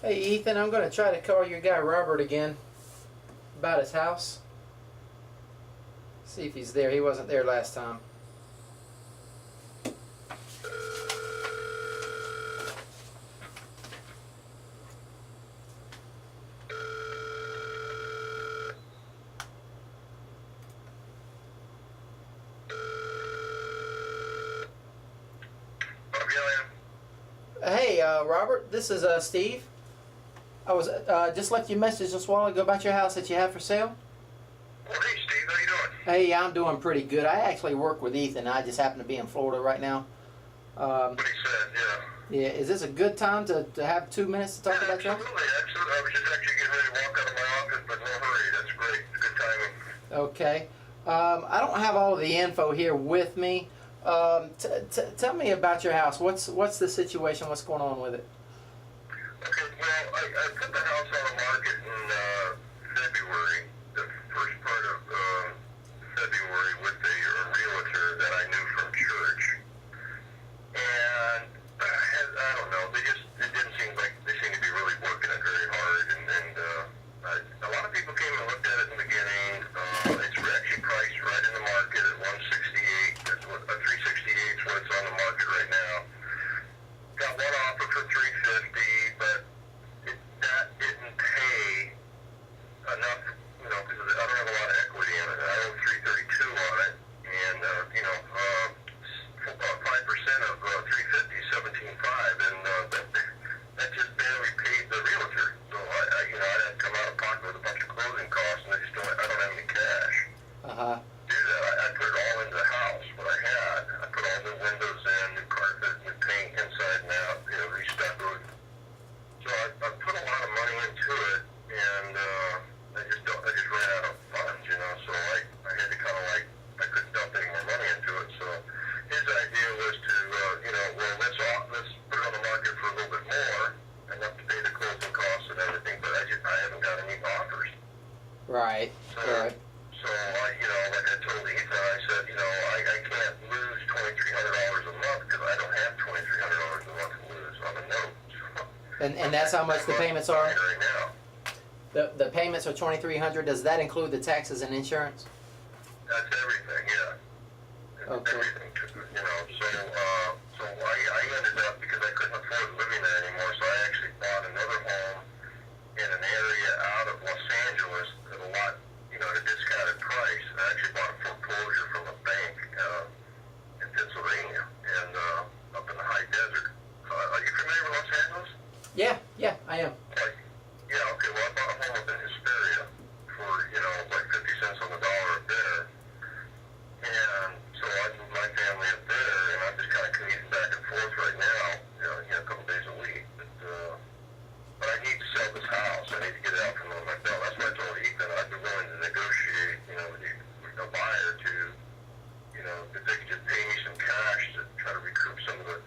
Hey Ethan, I'm going to try to call your guy Robert again about his house. See if he's there. He wasn't there last time. Hey, Robert, this is Steve. I was just left you a message just a while ago about your house that you have for sale. Well, hey, Steve, how you doing? Hey, I'm doing pretty good. I actually work with Ethan. I just happen to be in Florida right now. What he said, yeah. Yeah, is this a good time to have 2 minutes to talk about your house? Absolutely. I was just actually getting ready to walk out of my office, but no hurry. That's great. It's good timing. Okay. I don't have all of the info here with me. Tell me about your house. What's the situation? What's going on with it? Okay, well, I put the house on the market in February, the first part of February, with a realtor that I knew from church. And I don't know, it didn't seem like they seemed to be really working it very hard. And a lot of people came and looked at it in the beginning. It's actually priced right in the market at 168. That's what 368 is what it's on the market right now. Got one offer for 350, but that didn't pay enough, because I don't have a lot of equity in it. I owe 332 on it, and 5% of 350 is 17.5, and that just barely paid the realtor. So I had to come out of pocket with a bunch of closing costs, and I don't have any cash. Do that. I put it all into the house, what I had. I put all new windows in, new carpet, new paint inside and out, restuccoed. So I put a lot of money into it, and I just ran out of funds, so I had to I couldn't dump any more money into it. So his idea was to, let's put it on the market for a little bit more, enough to pay the closing costs and everything, but I haven't got any offers. Right. Right. So like I told Ethan, I said, I can't lose $2,300 a month because I don't have $2,300 a month to lose on the note. And that's how much the payments are? Right now. The payments are $2,300. Does that include the taxes and insurance? That's everything, yeah. Okay. Everything, so I ended up, because I couldn't afford living there anymore, so I actually bought another home in an area out of Los Angeles at a lot, at a discounted price. I actually bought a foreclosure from a bank in Pennsylvania and up in the high desert. Are you familiar with Los Angeles? Yeah, I am. Yeah, okay, well, I bought a home up in Hesperia for, like 50 cents on the dollar up there. And so I moved my family up there, and I'm just kind of commuting back and forth right now, a couple days a week. But I need to sell this house. I need to get it out from under my belt. That's why I told Ethan I'd be willing to negotiate, with a buyer to, if they could just pay me some cash to try to recoup some of the,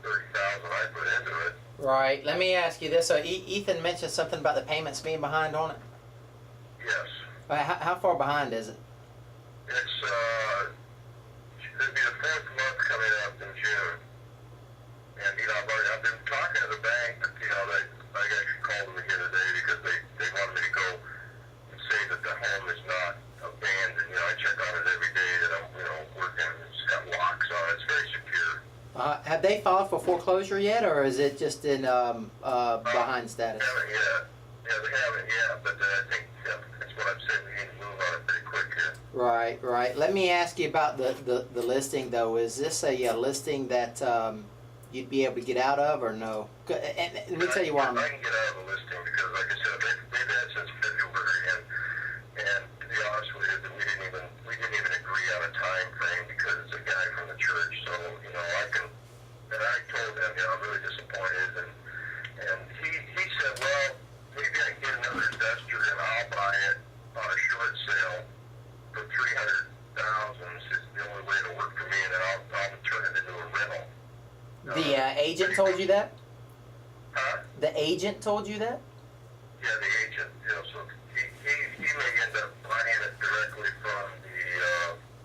30,000 I put into it. Right. Let me ask you this. So Ethan mentioned something about the payments being behind on it. Yes. How far behind is it? It's, it'll be the fourth month coming up in June. And, I've been talking to the bank, I actually called them again today because they wanted me to go and say that the home is not abandoned. I check on it every day that I'm, working. It's got locks on it. It's very secure. Have they filed for foreclosure yet, or is it just in behind status? They haven't yet. Yeah, they haven't yet, but I think that's what I'm saying. We need to move on it pretty quick here. Right. Let me ask you about the listing, though. Is this a listing that you'd be able to get out of, or no? And let me tell you why. I can get out of the listing because, like I said, they've had since February, and to be honest with you, we didn't even agree on a time frame because it's a guy from the church. So I told him, I'm really disappointed, and he said, well, maybe I can get another investor and I'll buy it on a short sale for $300,000. It's the only way to work for me, and then I'll turn it into a rental. The agent told you that? Huh? The agent told you that? Yeah, the agent. So he may end up buying it directly from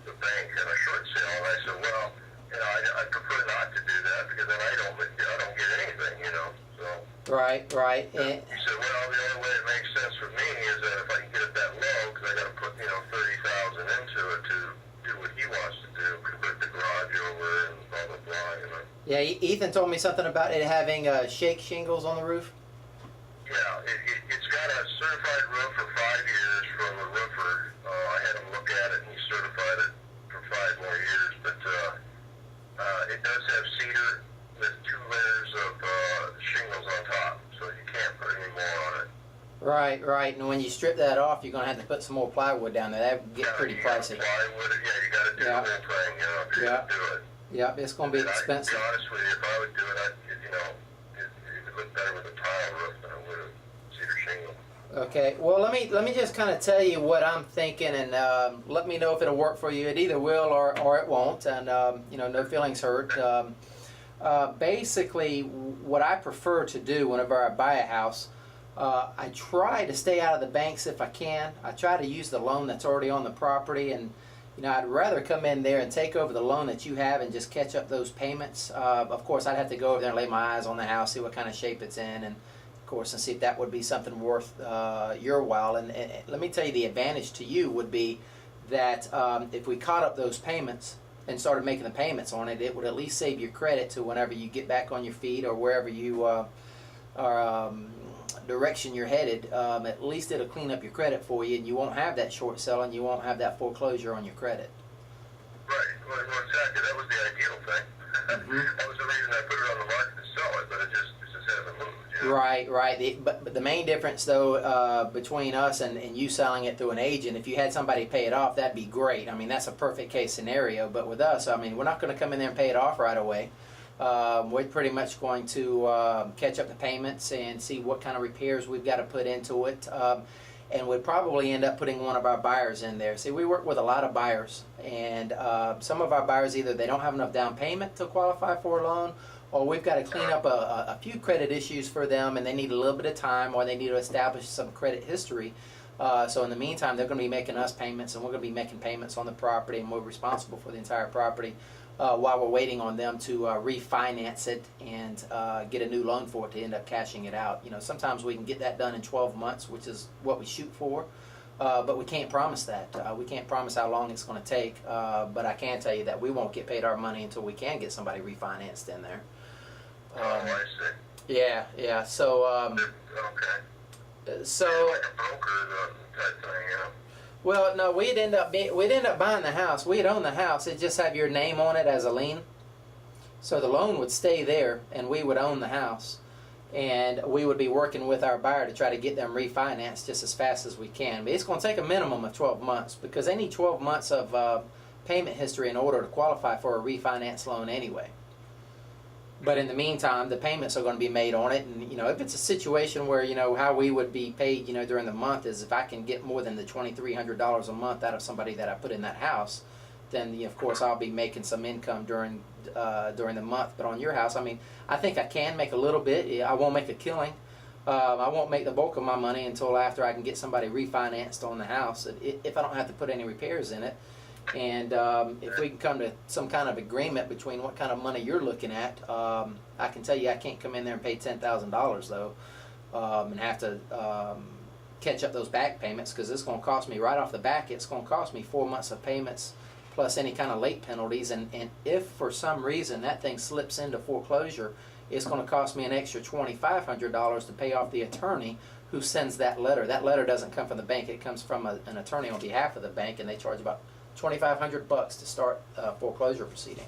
the bank at a short sale. And I said, well, I prefer not to do that because then I don't get anything. So Right, right. He said, well, the only way it makes sense for me is that if I can get it that low, because I got to put, 30,000 into it to do what he wants to do, convert the garage over and blah, blah, blah. Yeah, Ethan told me something about it having shake shingles on the roof. Yeah, it's got a certified roof for 5 years from a roofer. I had him look at it, and he certified it for 5 more years. But it does have cedar with 2 layers of shingles on top, so you can't put any more on it. Right, right. And when you strip that off, you're going to have to put some more plywood down there. That would get pretty pricey. Plywood, you got to do the whole thing, if you're going to do it. Yep, it's going to be expensive. To be honest with you, if I would do it, it would look better with a tile roof than it would a cedar shingle. Okay, well let me just kind of tell you what I'm thinking, and let me know if it'll work for you. It either will or it won't, and no feelings hurt. Basically, what I prefer to do whenever I buy a house, I try to stay out of the banks if I can. I try to use the loan that's already on the property, and I'd rather come in there and take over the loan that you have and just catch up those payments. Of course, I'd have to go over there and lay my eyes on the house, see what kind of shape it's in, and of course, and see if that would be something worth your while. And let me tell you, the advantage to you would be that if we caught up those payments and started making the payments on it, it would at least save your credit to whenever you get back on your feet or wherever you are. Direction you're headed, at least it'll clean up your credit for you, and you won't have that short selling, you won't have that foreclosure on your credit. Right, well exactly, that was the ideal thing. That was the reason I put it on the market to sell it, but it just hasn't moved. Right, right. But the main difference, though, between us and you selling it through an agent, if you had somebody pay it off, that'd be great. I mean, that's a perfect case scenario. But with us, I mean, we're not going to come in there and pay it off right away. We're pretty much going to catch up the payments and see what kind of repairs we've got to put into it. And we'd probably end up putting one of our buyers in there. See, we work with a lot of buyers, and some of our buyers, either they don't have enough down payment to qualify for a loan, or we've got to clean up a few credit issues for them, and they need a little bit of time, or they need to establish some credit history. So in the meantime, they're going to be making us payments, and we're going to be making payments on the property, and we're responsible for the entire property while we're waiting on them to refinance it and get a new loan for it to end up cashing it out. Sometimes we can get that done in 12 months, which is what we shoot for, but we can't promise that. We can't promise how long it's going to take, but I can tell you that we won't get paid our money until we can get somebody refinanced in there. I see. Yeah. So, okay. So. Like a broker type thing, Well, no, we'd end up buying the house. We'd own the house. It'd just have your name on it as a lien. So the loan would stay there, and we would own the house. And we would be working with our buyer to try to get them refinanced just as fast as we can. But it's going to take a minimum of 12 months because they need 12 months of payment history in order to qualify for a refinance loan anyway. But in the meantime, the payments are going to be made on it, and if it's a situation where how we would be paid during the month is if I can get more than the $2,300 a month out of somebody that I put in that house, then of course I'll be making some income during the month. But on your house, I mean, I think I can make a little bit. I won't make a killing. I won't make the bulk of my money until after I can get somebody refinanced on the house if I don't have to put any repairs in it. And if we can come to some kind of agreement between what kind of money you're looking at, I can tell you I can't come in there and pay $10,000 though, and have to catch up those back payments, because it's going to cost me right off the back. It's going to cost me 4 months of payments plus any kind of late penalties. And if for some reason that thing slips into foreclosure, it's going to cost me an extra $2,500 to pay off the attorney who sends that letter. That letter doesn't come from the bank. It comes from an attorney on behalf of the bank, and they charge about $2,500 to start foreclosure proceedings.